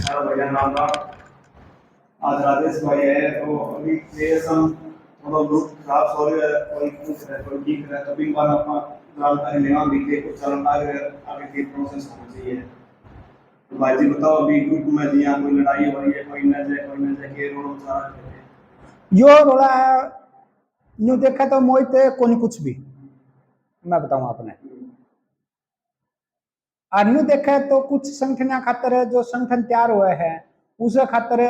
Hello भैया, राम राम। आज राजेश भाई है तो अभी प्लेयर्स हम थोड़ा लुक खराब हो रहा है, कोई कुछ है कोई ठीक है, तभी बार अपना जानकारी लेना भी के कुछ चलना आगे आगे की प्रोसेस होना चाहिए। तो भाई जी बताओ, अभी ग्रुप में जिया कोई लड़ाई हो रही है, कोई न जाए के रोड चला रहे हैं। यो रोड़ा है। न्यू देखा तो मोहित कोनी कुछ भी मैं बताऊं आपने। और न्यू देखा तो कुछ संगठन खातर जो संगठन तैयार हुए हैं उसे खातर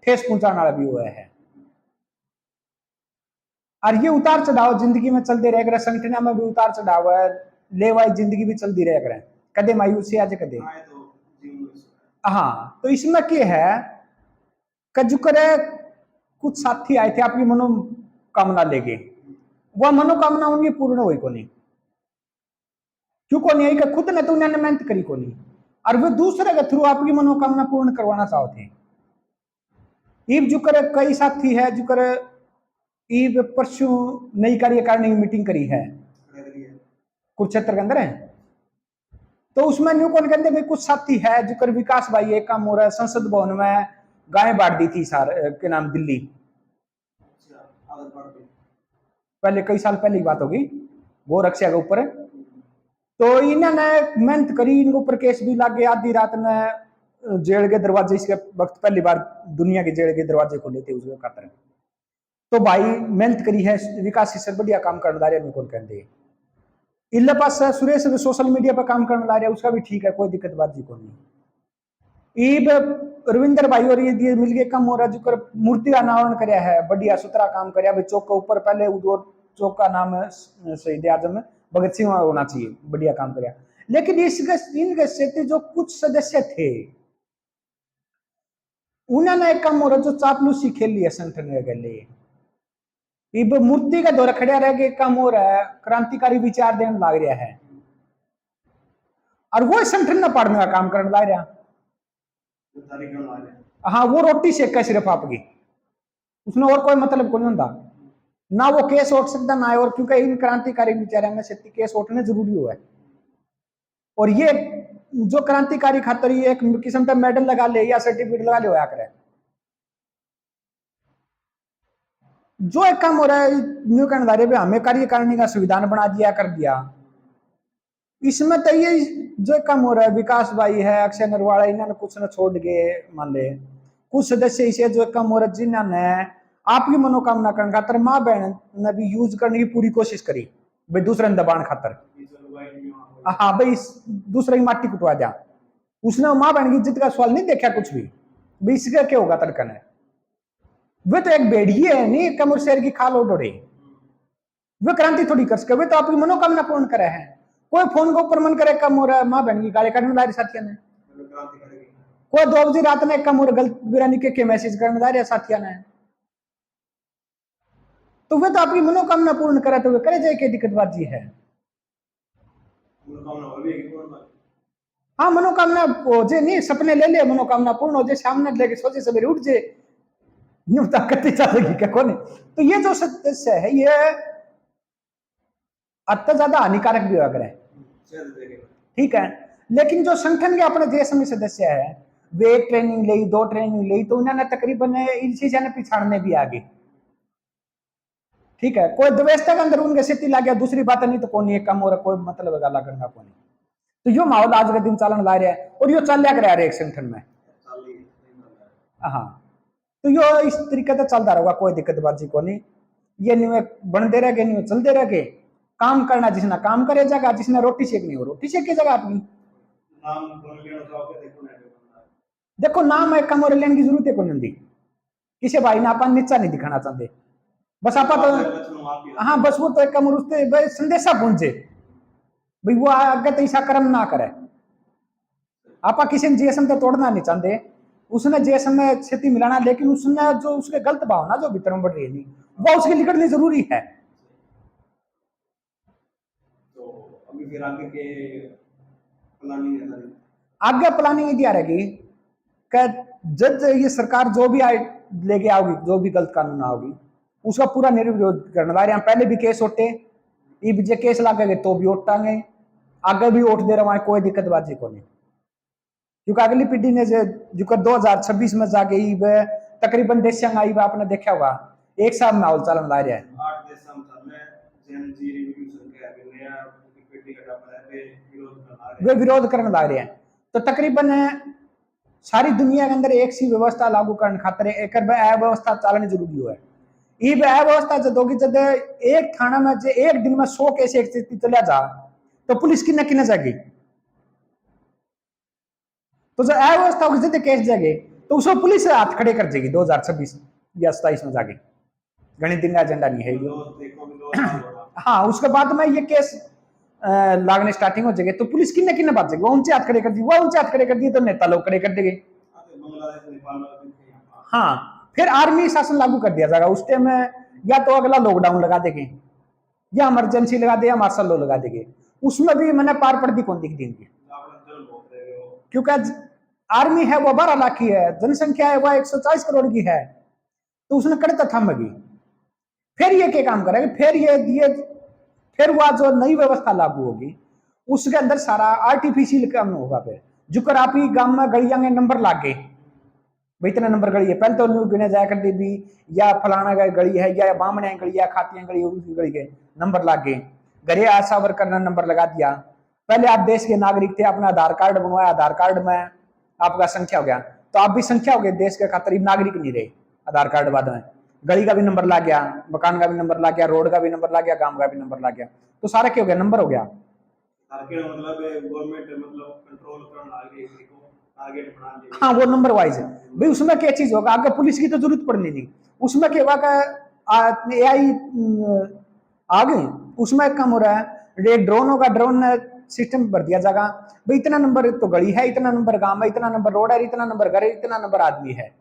ठेस पहुंचाने वाला भी हुआ है। और ये उतार चढ़ाव जिंदगी में चलते रह गए, संगठन में भी उतार चढ़ाव है, लेवाई जिंदगी भी चलती रह गए, कदे मायूसी आज कदे। हाँ, तो इसमें क्या है कजू करे कुछ साथी आए थे आपकी मनोकामना लेके, वह मनोकामना उनकी पूर्ण हुई को नहीं। क्यों को नहीं कि खुद ने तो उन्होंने मेहनत करी को नहीं, और वो दूसरे के थ्रू आपकी मनोकामना पूर्ण करवाना चाहते हैं। ईब जो करे कई साथी है जो करे ईब परसों नई कार्यकारिणी की मीटिंग करी है कुरुक्षेत्र के अंदर है। तो उसमें न्यू कौन कहते भाई कुछ साथी है जो कर विकास भाई एक काम हो रहा है, संसद भवन में गाय बांट दी थी सार के नाम दिल्ली, पहले कई साल पहले की बात होगी, वो रक्षा के ऊपर। तो इन्होंने मेहनत करी, इनके ऊपर केस भी लग गए, आधी रात में जेल के दरवाजे, इसके वक्त पहली बार दुनिया के जेल के दरवाजे खोले थे उसके खातर। तो भाई मेहनत करी है, विकास से बढ़िया काम करने ला रहे कौन कहते इल्ले पास सुरेश सोशल मीडिया पर काम करने ला रहे, उसका भी ठीक है, कोई दिक्कत बाजी को नहीं। ईब रविंदर भाई और ये मिल के कम हो रहा जो मूर्ति का अनावरण कराया है, बढ़िया सुथरा काम कराया भाई। चौक के ऊपर पहले उदौर चौक का नाम है शहीद आजम भगत सिंह होना चाहिए, बढ़िया काम कराया। लेकिन इनके से जो कुछ सदस्य थे उन्होंने एक काम हो रहा जो चापलूसी खेल लिया संगठन के लिए। इब मूर्ति का दौरा खड़ा रह के काम हो रहा है, क्रांतिकारी विचार देने लग रहा है, और वो संगठन न पढ़ने का काम करने लग रहा। हाँ, वो रोटी सेक है सिर्फ आपकी, उसमें और कोई मतलब को नहीं होता ना। वो केस उठ सकता ना, और क्योंकि इन क्रांतिकारी विचारों में से केस उठने जरूरी हुआ है। और ये जो क्रांतिकारी खातर ये एक किस्म का मेडल लगा ले या सर्टिफिकेट लगा ले होया करे। जो एक काम हो रहा है न्यू कहने हमें कार्यकारिणी का संविधान बना दिया कर दिया, इसमें तो ये जो काम हो रहा है विकास भाई है, अक्षय नरवाला, इन्होंने कुछ न छोड़ के मान ले कुछ सदस्य इसे जो काम हो रहा है जिन्होंने आपकी मनोकामना करने खातर माँ बहन ने भी यूज करने की पूरी कोशिश करी भाई, दूसरे दबाण खातर। हाँ भाई, दूसरे की माटी कुटवा दिया, उसने माँ बहन की इज्जत का सवाल नहीं देखा कुछ भी, भाई इसका क्या होगा तड़कन है। वे तो एक भेड़िए है नहीं, कमर शेर की खाल ओडोड़े, वे क्रांति थोड़ी कर सके, वे तो आपकी मनोकामना पूर्ण करे हैं। कोई फोन को ऊपर मन करे कम हो रहा है माँ बहन की गाली करने ला रहे साथिया ने, कोई 2 बजे रात में कम हो रहा गलत बिरानी के मैसेज करने ला रहे साथिया ने, तो वे तो आपकी मनोकामना पूर्ण करे तो वे करे जाए, क्या दिक्कत बाजी है। हाँ, मनोकामना हो जे नहीं, सपने ले ले मनोकामना पूर्ण हो जाए, सामने लेके सोचे सवेरे उठ जाए, न्यू ताकत चलेगी क्या कोने। तो ये जो सदस्य है ये अत्य ज्यादा हानिकारक भी अगर है, ठीक है। लेकिन जो संगठन के अपने देश में सदस्य है वे एक ट्रेनिंग ली, 2 ट्रेनिंग ली, तो उन्होंने तकरीबन इसी से पिछाड़ने भी आ गए, ठीक है। कोई व्यवस्था के अंदर उनके स्थिति ला गया, दूसरी बात नहीं तो कौन एक कम हो रहा, कोई मतलब है गाला करना कौन। तो यो माहौल आज के दिन चलन ला रहा है, और यो चल रहा है एक संगठन में। हाँ, तो यो इस तरीके से चलता रहेगा, कोई दिक्कत बाजी को नहीं। ये नहीं बनते रह गए, नहीं चलते रह गए, काम करना जिसने काम करे जगह, जिसने रोटी सेकनी हो रोटी सेक की जगह आपकी। देखो नाम है कम और लेने की जरूरत है कोई नहीं, किसी भाई ने अपन नीचा नहीं दिखाना चाहते, बस आप तो हाँ बस वो तो एक कम उससे संदेशा पहुंचे भाई, वो आगे तो ऐसा कर्म ना करे। आप किसी ने जीएसएम तो तोड़ना नहीं चाहते, उसने जीएसएम में क्षति मिलाना, लेकिन उसने जो उसके गलत भावना जो भीतर में बढ़ रही है वो उसकी निकलनी जरूरी है। तो अभी फिर आगे के प्लानिंग है, आगे प्लानिंग दिया रहेगी कि जब ये सरकार जो भी आए लेके आओगी, जो भी गलत कानून आओगी उसका पूरा निर्विरोध करने वाले। पहले भी केस उठे, ये केस लागेंगे तो भी उठांगे, आगे भी उठ दे रहा है, कोई दिक्कत बाजी को नहीं। क्योंकि अगली पीढ़ी ने जो 2026 में जाके तकरीबन देश आई आपने देखा होगा एक साल माहौल चलन ला रहा है। 8 देश हम चल रहे जेन जी रिवॉल्यूशन के अभी नया पीढ़ी का टप है वे विरोध करने ला रहे हैं। तो तकरीबन सारी दुनिया के अंदर एक सी व्यवस्था लागू करने खातर एक अव्यवस्था चलनी जरूरी है। ये अव्यवस्था जब होगी जब एक थाना में एक दिन में 100 केस एक चला जा तो पुलिस किन्ने किन्ने जाएगी। तो जब अव्यवस्था होगी जब केस जाएगी तो उसको पुलिस हाथ खड़े कर देगी 2026 या 27 में जाके गणित दिन का एजेंडा नहीं है। हाँ उसके बाद में ये केस लागने स्टार्टिंग हो जाएगी तो पुलिस किन्ने किन्ने बात जाएगी वो ऊंचे हाथ खड़े कर दी, वो ऊंचे हाथ खड़े कर दिए तो नेता लोग खड़े कर देंगे। हाँ फिर आर्मी शासन लागू कर दिया जाएगा उस टाइम में, या तो अगला लॉकडाउन लगा देंगे या इमरजेंसी लगा दे या मार्शल लॉ लगा देंगे। उसमें भी मैंने पार पड़ दी कौन दिख देंगे क्योंकि आर्मी है वो 12 लाख की है, जनसंख्या है वो 140 करोड़ की है, तो उसने कड़ता थमेगी। फिर ये क्या काम करेगा, फिर वह जो नई व्यवस्था लागू होगी उसके अंदर सारा आर्टिफिशियल काम होगा। फिर जुकर आप ही गांव में गलियां में नंबर लाग गए भाई इतना नंबर गली है, पहले तो न्यू गिने जाया करती भी या फलाना का गली है या बामने गली या खातियां गली गली के नंबर लाग गए। घरे आशा वर्कर ने नंबर लगा दिया। पहले आप देश के नागरिक थे, अपना आधार कार्ड बनवाया, आधार कार्ड में आपका संख्या हो गया तो आप भी संख्या हो गए देश के खातर नागरिक नहीं रहे। आधार कार्ड बाद में गली का भी नंबर ला गया, मकान का भी नंबर ला गया, रोड का भी नंबर ला गया, गांव का भी नंबर ला गया, तो सारा क्या हो गया नंबर हो गया। हाँ वो नंबर वाइज है भाई। उसमें क्या चीज होगा आगे पुलिस की तो जरूरत पड़नी नहीं, उसमें क्या होगा AI आ गई, उसमें कम हो रहा है। एक ड्रोन होगा, ड्रोन सिस्टम भर दिया जाएगा भाई इतना नंबर तो गली है, इतना नंबर गांव है, इतना नंबर रोड है, इतना नंबर घर है, इतना नंबर आदमी है।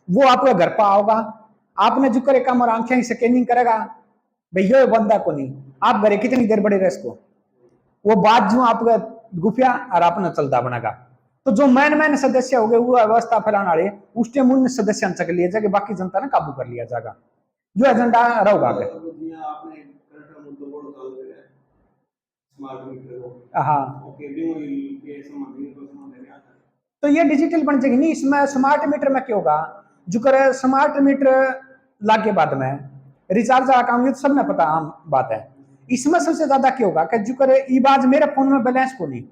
वो आपका घर पर आओगा, आपने जो करे कम और आंखें स्कैनिंग करेगा भैया बंदा को नहीं, आप घरे कितनी देर बड़े रहे इसको, वो बात जो आपका गुफिया और आपने चलता बनेगा। तो जो मैन सदस्य हो गए वो अवस्था फैलाने वाले उस टाइम उन सदस्य चक लिया जाएगा, बाकी जनता ने काबू कर लिया जाएगा। जो एजेंडा रहेगा हाँ तो ये डिजिटल बन जाएगी नहीं। इसमें स्मार्ट मीटर में क्या होगा, जो करे स्मार्ट मीटर लागे बाद में रिचार्ज अकाउंट ये तो सबने पता आम बात है। इसमें सबसे ज्यादा क्या होगा कि जो करे ई बाज मेरे फोन में बैलेंस को नहीं,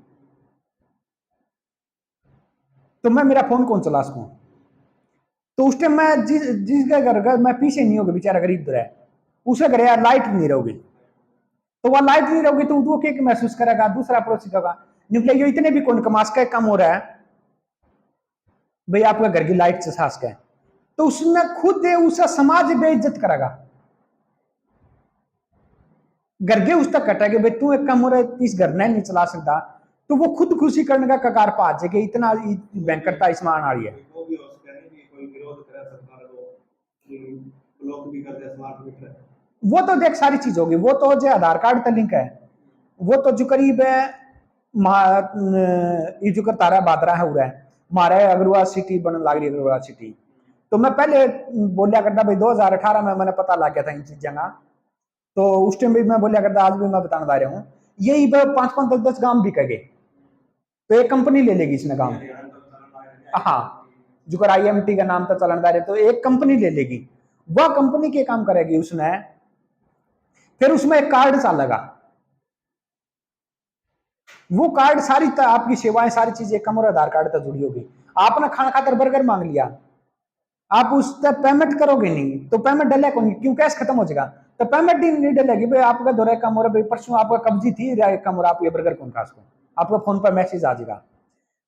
तो मैं मेरा फोन कौन चला सकूं। तो उस टाइम मैं जिसके घर मैं पीछे नहीं होगा बेचारा गरीब दर है, उसके घर यार लाइट नहीं रहोगी, तो वह लाइट नहीं रहोगी तो वो क्या महसूस करेगा, दूसरा पड़ोसी का निकले ये इतने भी कौन कमास का कम हो रहा है भाई आपका घर की लाइट से सास का है, तो उसमें खुद उसका समाज बेइज्जत करेगा। घर के उस तक कटा कि भाई तू एक कम हो रहा है, इस घर नहीं चला सकता, तो वो खुद खुशी करने का कगार पा जाए इतना बैंकरता इसमें आने वाली है। वो तो देख सारी चीज होगी, वो तो जो आधार कार्ड का लिंक है वो तो जो करीब है जो कर तारा बादरा है उड़ा है मारे अग्रवाल सिटी बनने लग रही है। अग्रवाल सिटी तो मैं पहले बोलिया करता भाई 2018 में मैंने पता लग गया था इन चीजों का, तो उस टाइम भी मैं बोलिया करता, आज भी मैं बताना जा रहा हूँ। यही 5-5-10 गांव भी कहे तो एक कंपनी ले लेगी इसमें काम। हाँ जो कर IMT का नाम तो चलनदार है, तो एक कंपनी ले लेगी, वह कंपनी के काम करेगी उसमें, फिर उसमें एक कार्ड चलेगा, वो कार्ड सारी आपकी सेवाएं सारी चीजें कम और आधार कार्ड तक जुड़ी होगी। आपने खाना खाकर बर्गर मांग लिया, आप उस तक पेमेंट करोगे नहीं तो पेमेंट डले को नहीं, क्यों कैश खत्म हो जाएगा तो पेमेंट ही नहीं डलेगी भाई आपका दौरा कम हो रहा है, परसों आपका कब्जी थी कम हो रहा, आप ये बर्गर कौन खा सको, आपका फोन पर मैसेज आ जाएगा।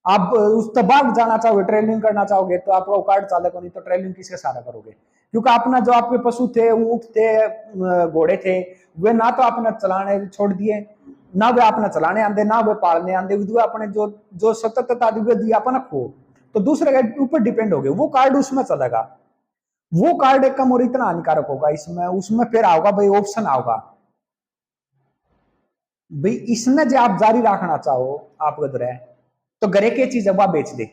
आप उस तबाग जाना चाहोगे, ट्रेनिंग करना चाहोगे तो आपका कार्ड चाले को नहीं, तो ट्रेनिंग किसके सारा करोगे, क्योंकि अपना जो आपके पशु थे, ऊंट थे, घोड़े थे, वे ना तो आपने चलाने छोड़ दिए, ना वे आपने चलाने आंदे, ना वे पालने आंदे, अपने जो सततता दी अपना खो, तो दूसरे के ऊपर डिपेंड हो गए, वो कार्ड उसमें चलेगा। वो कार्ड एक कम और इतना हानिकारक होगा इसमें, उसमें फिर आओगा भाई ऑप्शन आओगा भाई इसमें जो आप जारी रखना चाहो आप घर है तो घरे की चीज वह बेच दे।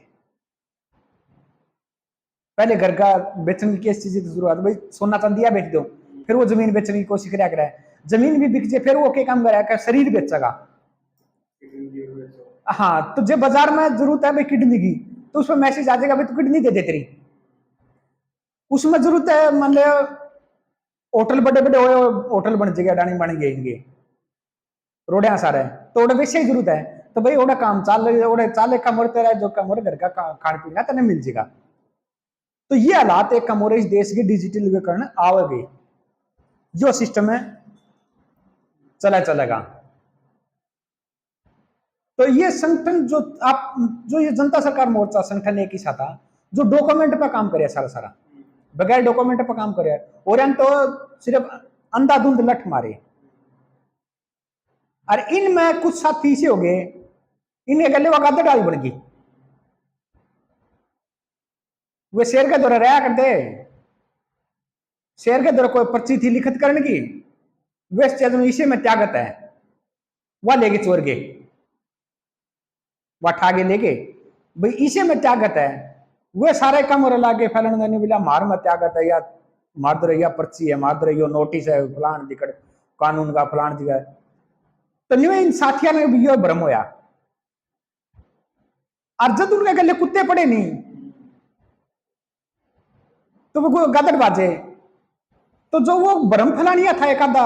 पहले घर का बेचने की किस चीज की जरूरत भाई, सोना चांदिया बेच दो, फिर वो जमीन बेचने की कोशिश करा, जमीन भी बिक जाए, फिर वो क्या काम करेगा, शरीर बेचेगा, हाँ, तो जो बाजार में जरूरत है भाई किडनी की, तो उसमें मैसेज आ जाएगा भाई तू किडनी दे दे तेरी। उसमें जरूरत है मान लो होटल बड़े बड़े होटल बन जाएगा, डाणी बन गए इनके रोड़िया सारे, तो ओडे वैसे ही जरूरत है, तो भाई ओडा काम चाल ओडे चाले कमर तेरा जो कमर घर का खान पीना तेने मिल जाएगा। तो ये हालात एक कमोर इस देश के डिजिटलीकरण आवेगी, जो सिस्टम है चला चलेगा। तो ये संगठन जो आप जो ये जनता सरकार मोर्चा संगठन एक ही था जो डॉक्यूमेंट पे काम करे सारा सारा, बगैर डॉक्यूमेंट पे काम करे, और तो सिर्फ अंधाधुंध लठ मारे। और इनमें कुछ साथी से हो गए, इन्हें गले वगाते डाल बन गई, वे शेर के दौरे रहा करते, शेर के दौरे कोई पर्ची थी लिखित करने की, वे चीज में इसे में त्यागत है, वह लेके चोर गए, वह ठागे लेके भाई इसे में त्यागत है, वे सारे कम और लागे फैलन देने बिला मार में त्यागत है, या मार दो या पर्ची है, मार दो यो नोटिस है, फलान दिक्कत कानून का फलान दिक्कत। तो न्यू इन साथिया ने भी यो भ्रम होया, और जब उनके गले कुत्ते पड़े नहीं तो वो गदड़ बाजे, तो जो वो भ्रम फैलानिया था एक आधा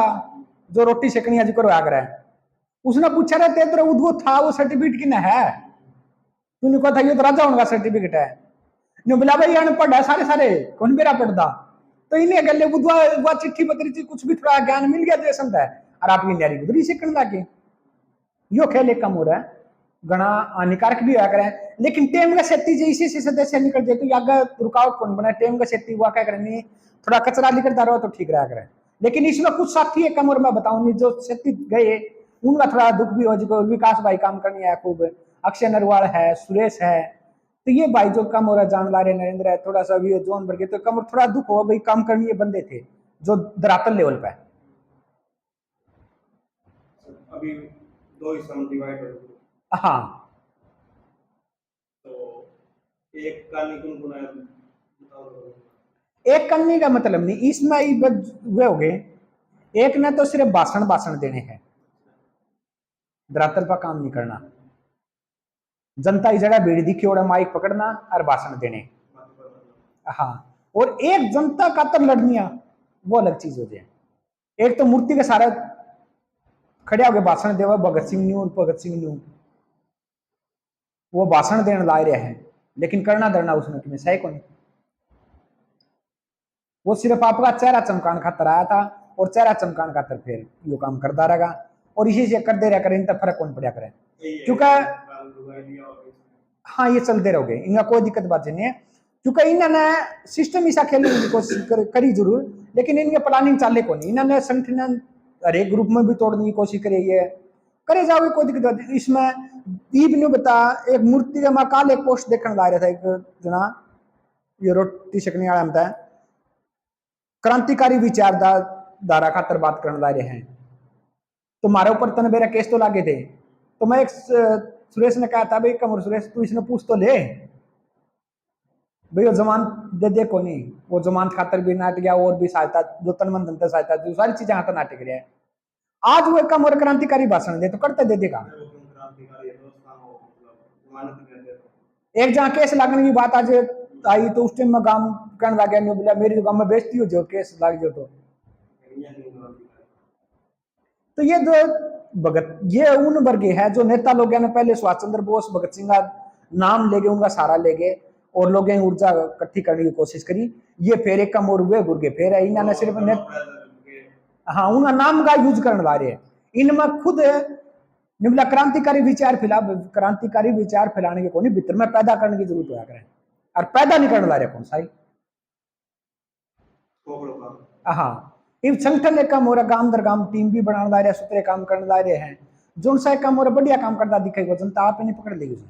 जो रोटी सेकनिया जी करो आगर है, उसने पूछा रहते तेरा उद्भव था वो सर्टिफिकेट किन है, तूने कहा था ये तो राजा उनका सर्टिफिकेट है, ने बोला भाई अनपढ़ है सारे सारे कौन मेरा पढ़ता, तो इन्हें गले बुधवा चिट्ठी पत्री थी कुछ भी थोड़ा ज्ञान मिल गया जैसा है, और आपकी न्यारी गुदरी सेकंड लाके यो खेल एक कम हो रहा है, घना हानिकारक भी होया करे, लेकिन टेम का सेती जे इसी से सदस्य निकल जाए तो आगे रुकावट कौन बना, टेम का सेती हुआ क्या करनी, थोड़ा कचरा निकलता रहो तो ठीक रहा करे। लेकिन इसमें कुछ साथी एक कम और मैं बताऊंगी जो सेती गए उनका थोड़ा दुख भी हो, जो विकास भाई काम करनी है खूब, अक्षय नरवाल है, सुरेश है, तो ये भाई जो कम हो रहा जान ला रहे नरेंद्र है, थोड़ा सा भी जोन भर के, तो कम थोड़ा दुख हो भाई, काम करनी ये बंदे थे जो धरातल लेवल पे। अभी दो हिस्सों में डिवाइड हो, हाँ, तो एक का निकुंज बनाया एक करने का मतलब नहीं, इसमें ही वे हो गए, एक ने तो सिर्फ भाषण भाषण देने हैं, धरातल पर काम नहीं करना, जनता की जगह भीड़ दिखी और माइक पकड़ना और भाषण देने। हाँ, और एक जनता कातर लड़निया वो अलग चीज हो जाए, एक तो मूर्ति के सारे खड़े होकर भाषण देवा, भगत सिंह न्यू वो भाषण देने ला रहे हैं, लेकिन करना धरना उसने तुम्हें सही को नहीं, वो सिर्फ आपका चेहरा चमकान खातर आया था, और चेहरा चमकान खातर फिर यो काम करता रहेगा, और इसी से करते रह कर इन तक फर्क कौन पड़ा करे, क्योंकि हाँ ये चलते रहोगे, इनका कोई दिक्कत बात नहीं है, क्योंकि इन्होंने सिस्टम ऐसा खेलने की कोशिश करी जरूर, लेकिन इनके प्लानिंग चाले को नहीं, इन्होंने संगठन हर एक ग्रुप में भी तोड़ने की कोशिश करी है, करे जाओगे कोई दिक्कत इसमें। ईब ने बता एक मूर्ति का काल एक पोस्ट देखने ला रहा था, एक जना ये रोटी सकने वाला हमता है, क्रांतिकारी विचारधारा खातर बात करने ला रहे हैं, तो हमारे ऊपर तन मेरा केस तो लागे थे, तो मैं एक सुरेश ने कहा था भाई कमर सुरेश तू इसने पूछ तो ले भाई, वो जमान दे दे को नहीं, वो जमान खातर भी नाट गया, और भी सहायता जो तन मन धन सहायता जो सारी चीजें हाथ नाटे गया है, आज वो कम और क्रांतिकारी भाषण दे तो करते दे देगा। एक जहाँ केस लगने की बात आज आई तो उस टाइम में गांव कहने लग गया, बोला मेरी तो गांव में बेइज्जती हो जो केस लग जाओ, तो ये जो भगत ये उन वर्ग है जो नेता लोग ने पहले सुभाष चंद्र बोस भगत सिंह का नाम लेके उनका सहारा लेके और लोग ऊर्जा इकट्ठी करने की कोशिश करी, ये फिर एक कम और हुए गुर्गे फिर है, इन्होंने सिर्फ हाँ उनका नाम का यूज करने ला रहे हैं, इनमें खुद निबला क्रांतिकारी विचार क्रांतिकारी विचार फैलाने के कौन भीतर में पैदा करने की जरूरत होया करें, और पैदा नहीं करने ला रहे कौन साई। हाँ, इन संगठन एक काम हो रहा, गांव दर गांव टीम भी बनाने ला रहे, सूत्रे काम करने ला रहे हैं, जो सा काम हो रहा बढ़िया काम करता दिखेगा, जनता आप नहीं पकड़ लेगी उसे,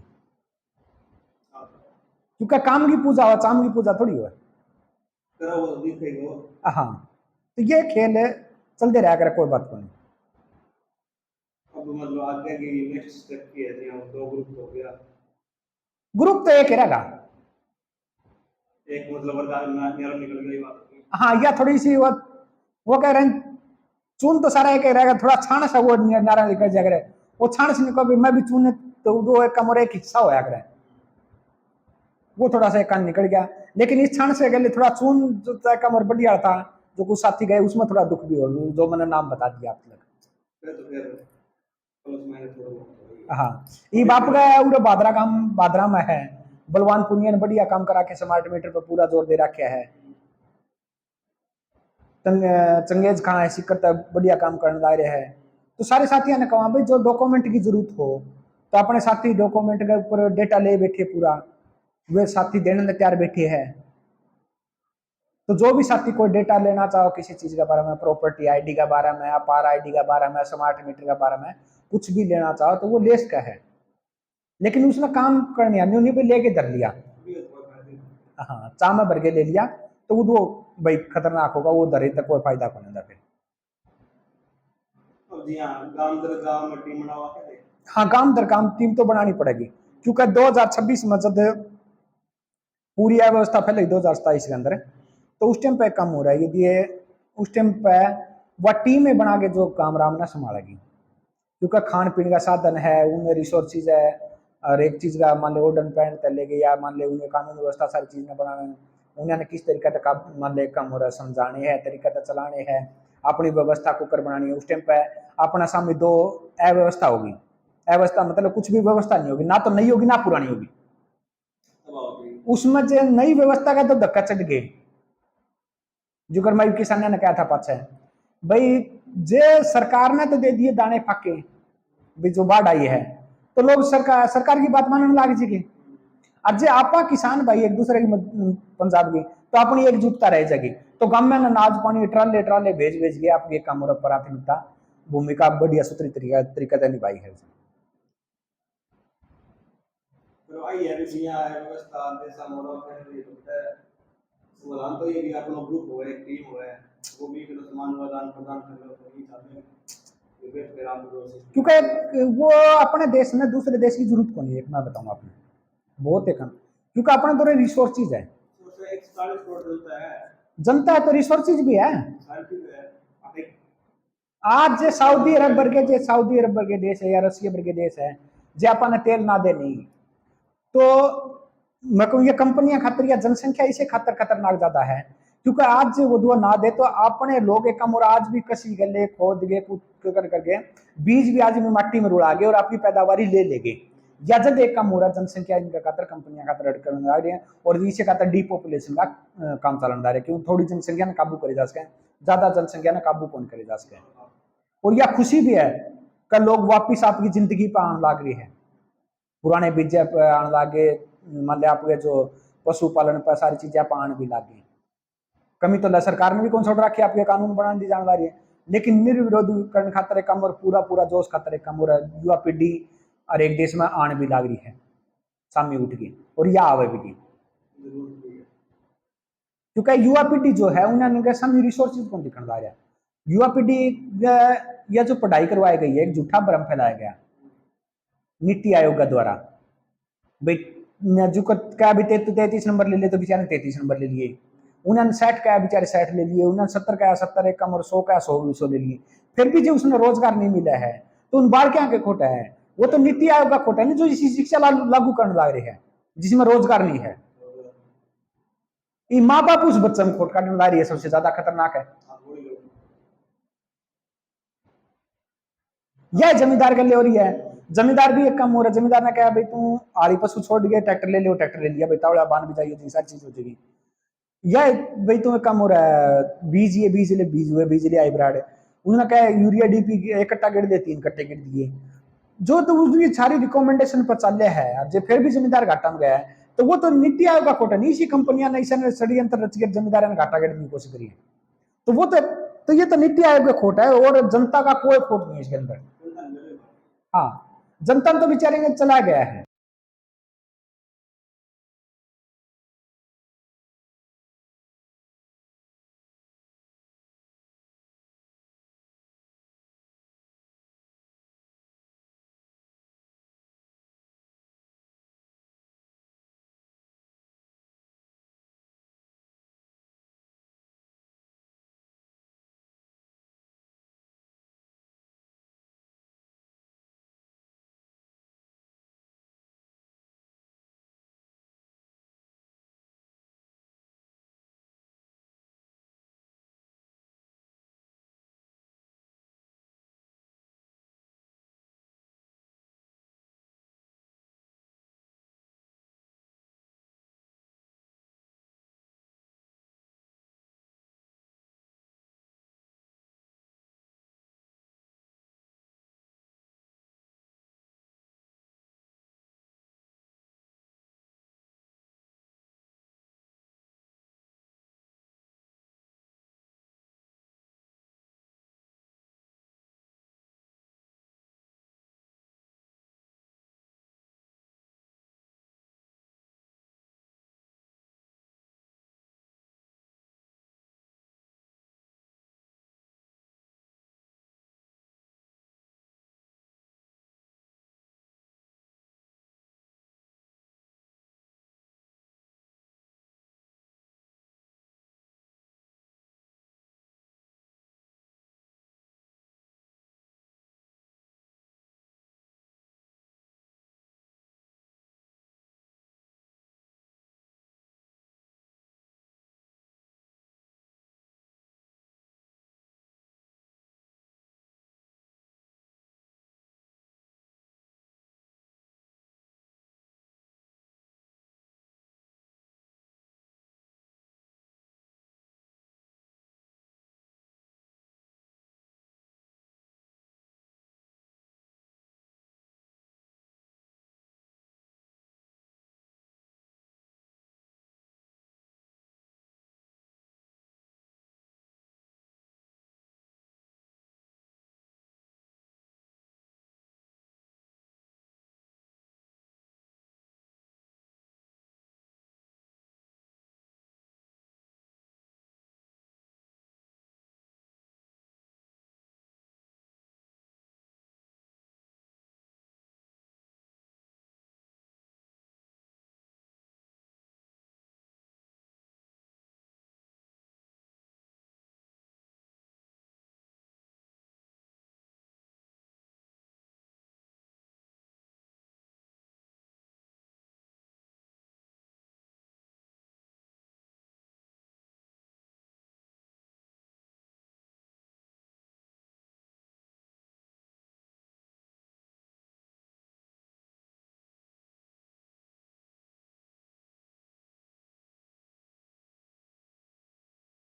क्योंकि काम की पूजा हो, चाम की पूजा थोड़ी हो। हाँ, तो ये खेल चलते रहा करे, कोई बात को नहीं। अब मतलब आगे की नेक्स्ट स्टेप की है, दो ग्रुप हो गया, ग्रुप तो एक रहेगा, एक मतलब निकल गई बात। हाँ, या थोड़ी सी वो कह रहे हैं चून तो सारा एक रहेगा, थोड़ा छाण सा वो नारा निकल जाएगा, वो छाण से निकल मैं भी चून तो वो एक कमरे एक हिस्सा होया करे, वो थोड़ा सा कान निकल गया। लेकिन इस क्षण से गले थोड़ा चून जो तय कमर बढ़िया था, जो कुछ साथी गए उसमें थोड़ा दुख भी हो, जो मैंने नाम बता दिया आप फिर तो फिर प्लस माइनस थोड़ा बहुत हो गई। तक। हाँ, ये बाप गया उरे बादरा काम बादरा में है, बलवान पुनिया ने बढ़िया काम करा के स्मार्ट मीटर पर पूरा जोर दे रखा है। चंगेज खां है सिक्कर तक बढ़िया काम करने ला रहे हैं। तो सारे साथियों ने कहा भाई जो डॉक्यूमेंट की जरूरत हो तो अपने साथी डॉक्यूमेंट के ऊपर डेटा ले बैठे पूरा, वे साथी देने में तैयार बैठे हैं। तो जो भी साथी कोई डेटा लेना चाहो किसी चीज के बारे में, प्रॉपर्टी आईडी के बारे में, अपार आईडी के बारे में, स्मार्ट मीटर के बारे में कुछ भी लेना चाहो तो वो ले सका है। लेकिन उसने काम करने नहीं भी लेके धर लिया, हाँ चा में भर के ले लिया, तो वो भाई खतरनाक होगा, वो धरे तक कोई फायदा को नहीं फिर। जी हाँ, गांव दर गांव में टीम बनावा के हाँ, काम दर काम टीम तो बनानी पड़ेगी, क्योंकि 2026 में जब पूरी व्यवस्था फैलेगी 2027 के अंदर, तो उस टाइम पे कम हो रहा है। यदि ये उस टाइम पे वह टीमें बना के जो काम राम ना संभालेगी, क्योंकि खान पीने का साधन है, उनमें रिसोर्सेज है, और एक चीज का मान लो ओडन पैंट तले गए, या मान लो उन्हें कानून व्यवस्था सारी चीजें बनाने, उन्होंने किस तरीके तक मान लो कम हो रहा समझाने है, तरीका तक चलाने हैं, अपनी व्यवस्था को कर बनानी है। उस टाइम पे अपना सामने दो अव्यवस्था होगी, अव्यवस्था मतलब कुछ भी व्यवस्था नहीं होगी, ना तो नई होगी ना पुरानी होगी। उसमें जो नई व्यवस्था का तो धक्का चढ़ गए, जो कर्मवीर किसान ने कहा था पाछे भाई जे सरकार ने तो दे दिए दाने फाके, भी जो बाढ़ आई है तो लोग सरकार की बात मानने लाग जाएंगे। अब जे आपा किसान भाई एक दूसरे की पंजाब की तो अपनी एकजुटता रह जाएगी, तो गांव में अनाज पानी ट्राले ट्राले भेज भेज के आपकी काम और प्राथमिकता भूमिका बढ़िया सूत्री तरीका निभाई है। तो आई है भी यहाँ व्यवस्था देशा मोड़ा फिर समाधान तो ये भी अपना ग्रुप हो एक टीम हो है, वो भी फिर समान आदान प्रदान कर लो तो ये चाहते हैं क्योंकि वो अपने देश में दूसरे देश की जरूरत को नहीं है, मैं बताऊंगा आपने बहुत है कम, क्योंकि अपने तो रिसोर्सेज है, जनता है तो रिसोर्सेज भी है। आज जे सऊदी अरब वर्गे देश है या रसिया वर्गे देश है, जे अपन तेल ना दे नहीं तो मैं कहूँ ये कंपनियां खातर या जनसंख्या इसे खातर खतरनाक ज्यादा है, क्योंकि आज वो दुआ ना दे तो अपने लोग एक कम और आज भी कसी गले खोद गए कुछ कर करके बीज भी आज भी मिट्टी में रुड़ा गए और अपनी पैदावारी ले लेंगे, या जब एक कम हो रहा जनसंख्या इनका खातर कंपनियां खातर अटकन आ रही है, और इसे खातर डीपॉपुलेशन का काम चलन रहा है, क्यों थोड़ी जनसंख्या ने काबू करे जा सके, ज्यादा जनसंख्या ने काबू कौन करे जा सके। और यह खुशी भी है कि लोग वापिस आपकी जिंदगी पर आने लग रही है, पुराने बीजे पे आने लगे, मान लिया आपके जो पशुपालन पर सारी चीजें पान भी लगी, कमी तो सरकार ने भी कौन छोड़ रखी आपके कानून बनाने दी जाने वाली है, लेकिन निर्विरोध करने खातर कम और पूरा पूरा जोश खातर कम और युवा पीढ़ी और एक देश में आने भी लग रही है सामने उठ गई, और यह आवे भी क्योंकि युवा पीढ़ी जो है उन्हें सामने रिसोर्सेज कौन दिखने लग रहा है। युवा पीढ़ी यह जो पढ़ाई करवाई गई है एक झूठा भ्रम फैलाया गया नीति आयोग के द्वारा, भाई जो क्या भी 33 नंबर ले ले तो बेचारे 33 नंबर ले लिए, उन्होंने 60 का बेचारे 60 ले लिए, उन्होंने 70 का 70 एक कम और 100 का 100 ले लिए, फिर भी जो उसने रोजगार नहीं मिला है तो उन बार क्या के खोटा है, वो तो नीति आयोग का खोटा है जो इसी शिक्षा लागू करने लग रही है जिसमें रोजगार नहीं है। माँ बाप उस बच्चे में खोट काटने ला रही है, सबसे ज्यादा खतरनाक है। यह जमींदार कर ले हो रही है, जमींदार भी एक कम हो रहा है, जमींदार ने कहा भाई तू आड़ी पशु छोड़ गया ट्रैक्टर ले लियो, ट्रैक्टर ले लिया भाई तावड़ा बांध भी चाहिए सारी चीज हो जाएगी। यह भाई तुम्हें कम हो रहा है, बीज ये बीज ले हाइब्रिड, उन्होंने कहा यूरिया डीपी एक कट्टा गिर दे 3 कट्टे गिर दिए, जो तो उसकी सारी रिकमेंडेशन पर चल रहा है, अब फिर भी जमींदार घाटा में गया है तो वो तो नीति आयोग का खोटा नहीं, इसी कंपनियां ने इसे षड्यंत्र रच के जमींदार ने घाटा गिरने की कोशिश करी है, तो वो तो ये तो नीति आयोग का खोटा है और जनता का कोई खोट नहीं है इसके अंदर। हाँ, जनता तो बेचारे ने चला गया है।